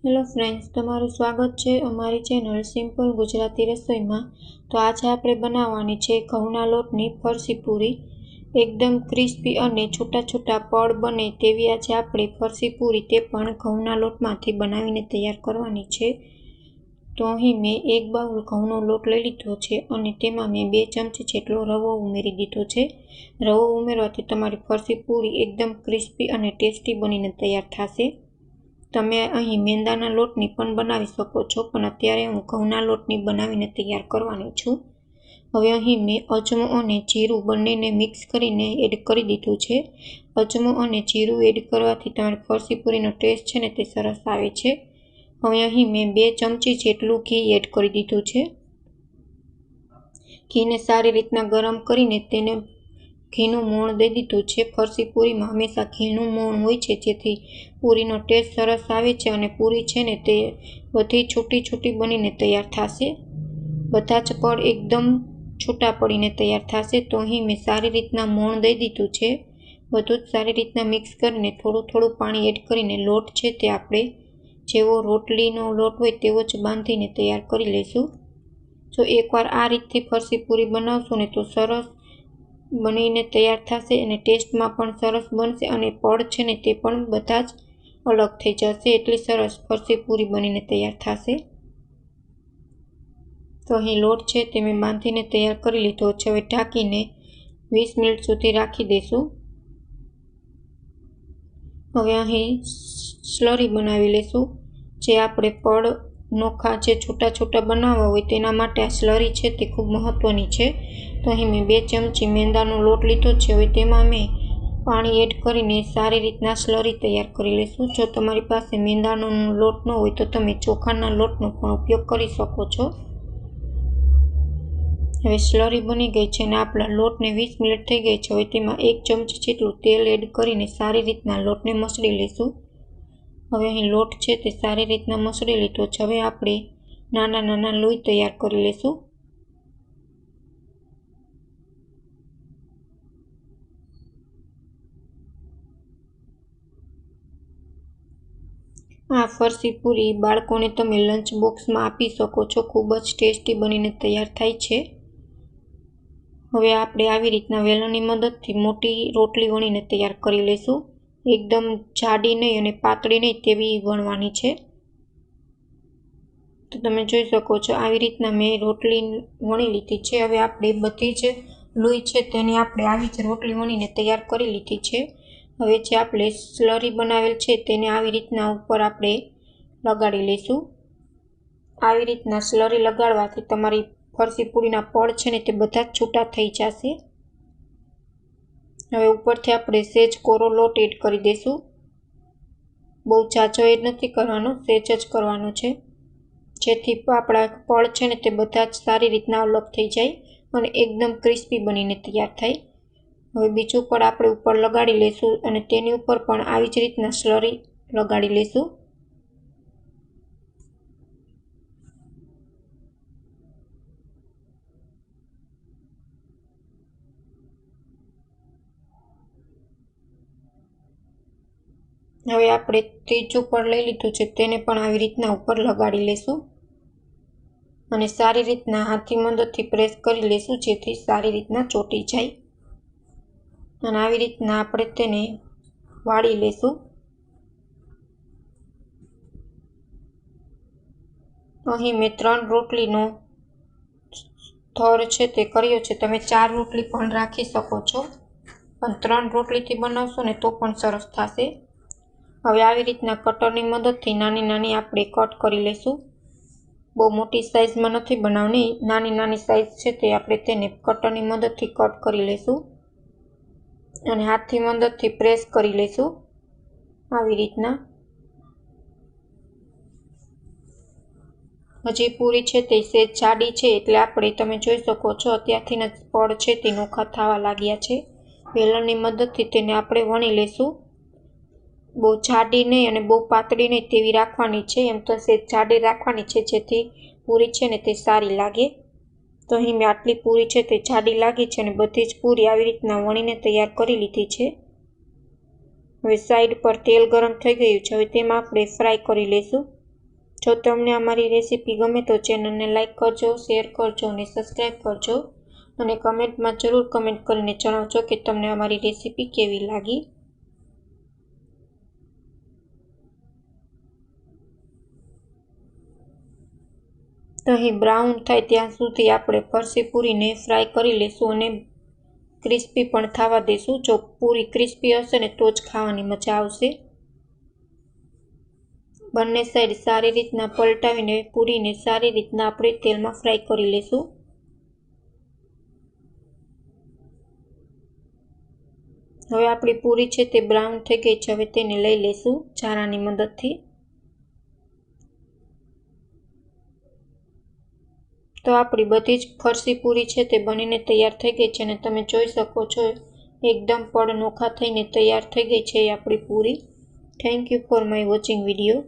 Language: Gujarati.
હેલો ફ્રેન્ડ્સ, તમારું સ્વાગત છે અમારી ચેનલ સિમ્પલ ગુજરાતી રસોઈમાં। તો આજે આપણે બનાવવાની છે ઘઉંના લોટની ફરસી પૂરી। એકદમ ક્રિસ્પી અને છૂટા છૂટા પડ બને તેવી આજે આપણે ફરસી પૂરી તે પણ ઘઉંના લોટમાંથી બનાવીને તૈયાર કરવાની છે। તો અહીં મેં 1 બાઉલ ઘઉંનો લોટ લઈ લીધો છે અને તેમાં મેં 2 ચમચી જેટલો રવો ઉમેરી દીધો છે। રવો ઉમેરવાથી તમારી ફરસી પૂરી એકદમ ક્રિસ્પી અને ટેસ્ટી બનીને તૈયાર થશે। તમે અહીં મેંદાના લોટની પણ બનાવી શકો છો, પણ અત્યારે હું ઘઉંના લોટની બનાવીને તૈયાર કરવાની છું। હવે અહીં મેં અજમો અને જીરું બંનેને મિક્સ કરીને એડ કરી દીધું છે। અજમો અને જીરું એડ કરવાથી તમારી ફરસી પૂરીનો ટેસ્ટ છે ને તે સરસ આવે છે। હવે અહીં મેં 2 ચમચી જેટલું ઘી એડ કરી દીધું છે। ઘીને સારી રીતના ગરમ કરીને તેને ઘીનું મોણ દઈ દીધું છે। ફરસી પૂરીમાં હંમેશા ઘીનું મોણ હોય છે, જેથી પૂરીનો ટેસ્ટ સરસ આવે છે અને પૂરી છે ને તે બધી છૂટી છૂટી બનીને તૈયાર થશે। બધા જ પડ એકદમ છૂટા પડીને તૈયાર થશે। તો અહીં મેં સારી રીતના મોણ દઈ દીધું છે। બધું જ સારી રીતના મિક્સ કરીને થોડું થોડું પાણી એડ કરીને લોટ છે તે આપણે જેવો રોટલીનો લોટ હોય તેવો જ બાંધીને તૈયાર કરી લઈશું। જો એકવાર આ રીતથી ફરસી પૂરી બનાવશો ને તો સરસ બનીને તૈયાર થશે અને ટેસ્ટમાં પણ સરસ બનશે અને પડ છે ને તે પણ બધા જ અલગ થઈ જશે। એટલી સરસ ફરસી પૂરી બનીને તૈયાર થશે। તો અહીં લોટ છે તે મેં બાંધીને તૈયાર કરી લીધો છે। હવે ઢાંકીને 20 મિનિટ સુધી રાખી દઈશું। હવે અહીં સ્લરી બનાવી લઈશું। જે આપણે પડ નોખા જે છૂટા છૂટા બનાવવા હોય તેના માટે આ સ્લરી છે તે ખૂબ મહત્વની છે। તો અહીં મેં 2 ચમચી મેંદાનો લોટ લીધો છે। હવે તેમાં મેં પાણી એડ કરીને સારી રીતના સ્લરી તૈયાર કરી લઈશું। જો તમારી પાસે મેંદાનો લોટ ન હોય તો તમે ચોખાના લોટનો પણ ઉપયોગ કરી શકો છો। હવે સ્લરી બની ગઈ છે અને આપણા લોટને 20 મિનિટ થઈ ગઈ છે। હવે તેમાં 1 ચમચી જેટલું તેલ એડ કરીને સારી રીતના લોટને મસળી લઈશું। હવે અહીં લોટ છે તે સારી રીતના મસળી લીધો છે। હવે આપણે નાના નાના લોઈ તૈયાર કરી લઈશું। આ ફરસી પૂરી બાળકોને તમે લંચ બોક્સમાં આપી શકો છો। ખૂબ જ ટેસ્ટી બનીને તૈયાર થાય છે। હવે આપણે આવી રીતના વેલણની મદદથી મોટી રોટલી વણીને તૈયાર કરી લઈશું। એકદમ જાડી નહીં અને પાતળી નહીં તેવી વણવાની છે। તો તમે જોઈ શકો છો આવી રીતના મેં રોટલી વણી લીધી છે। હવે આપણે બધી જ લોઈ છે તેની આપણે આવી જ રોટલી વણીને તૈયાર કરી લીધી છે। હવે જે આપણે સ્લરી બનાવેલ છે તેને આવી રીતના ઉપર આપણે લગાડી લઈશું। આવી રીતના સ્લરી લગાડવાથી તમારી ફરસી પૂરીના પડ છે ને તે બધા જ છૂટા થઈ જશે। હવે ઉપરથી આપણે સહેજ કોરો લોટ એડ કરી દઈશું। બહુ ઝાઝો એડ નથી કરવાનો, સહેજ જ કરવાનો છે, જેથી આપણા પડ છે ને તે બધા જ સારી રીતના અલગ થઈ જાય અને એકદમ ક્રિસ્પી બનીને તૈયાર થાય। હવે બીજું પડ આપણે ઉપર લગાડી લઈશું અને તેની ઉપર પણ આવી જ રીતના સ્લરી લગાડી લઈશું। હવે આપણે ત્રીજું પડ લઈ લીધું છે તેને પણ આવી રીતના ઉપર લગાડી લઈશું અને સારી રીતના હાથની મદદથી પ્રેસ કરી લઈશું, જેથી સારી રીતના ચોંટી જાય અને આવી રીતના આપણે તેને વાળી લઈશું। અહીં મેં 3 રોટલીનો થર છે તે કર્યો છે। તમે 4 રોટલી પણ રાખી શકો છો, પણ 3 રોટલીથી બનાવશો ને તો પણ સરસ થશે। હવે આવી રીતના કટરની મદદથી નાની નાની આપણે કટ કરી લઈશું। બહુ મોટી સાઈઝમાં નથી બનાવવાની, નાની નાની સાઈઝ છે તે આપણે તેને કટરની મદદથી કટ કરી લઈશું અને હાથની મદદથી પ્રેસ કરી લઈશું આવી રીતના। હજી પૂરી છે તે સહેજ જાડી છે એટલે આપણે તમે જોઈ શકો છો અત્યારથી જ પડ છે તે નોખા થવા લાગ્યા છે। વેલણની મદદથી તેને આપણે વણી લઈશું। બહુ જાડી નહીં અને બહુ પાતળી નહીં તેવી રાખવાની છે, એમ તો સહેજ જાડી રાખવાની છે જેથી પૂરી છે ને તે સારી લાગે। તો અહીં મેં આટલી પૂરી છે તે જાડી લાગી છે અને બધી જ પૂરી આવી રીતના વણીને તૈયાર કરી લીધી છે। હવે સાઈડ પર તેલ ગરમ થઈ ગયું છે, હવે તેમાં આપણે ફ્રાય કરી લઈશું। જો તમને અમારી રેસીપી ગમે તો ચેનલને લાઇક કરજો, શેર કરજો અને સબસ્ક્રાઈબ કરજો અને કમેન્ટમાં જરૂર કમેન્ટ કરીને જણાવજો કે તમને અમારી રેસીપી કેવી લાગી। તો અહીં બ્રાઉન થાય ત્યાં સુધી આપણે ફરસી પૂરીને ફ્રાય કરી લેશું અને ક્રિસ્પી પણ થવા દેશું। જો પૂરી ક્રિસ્પી હશે ને તો જ ખાવાની મજા આવશે। બંને સાઈડ સારી રીતના પલટાવીને પૂરીને સારી રીતના આપણે તેલમાં ફ્રાય કરી લેશું। હવે આપણી પૂરી છે તે બ્રાઉન થઈ ગઈ છે। હવે તેને લઈ લેશું ચારાની મદદથી। તો આપણી બધી જ ફરસી પૂરી છે તે બનીને તૈયાર થઈ ગઈ છે અને તમે જોઈ શકો છો એકદમ પડ નોખા થઈને તૈયાર થઈ ગઈ છે આપણી પૂરી। Thank you for my watching video.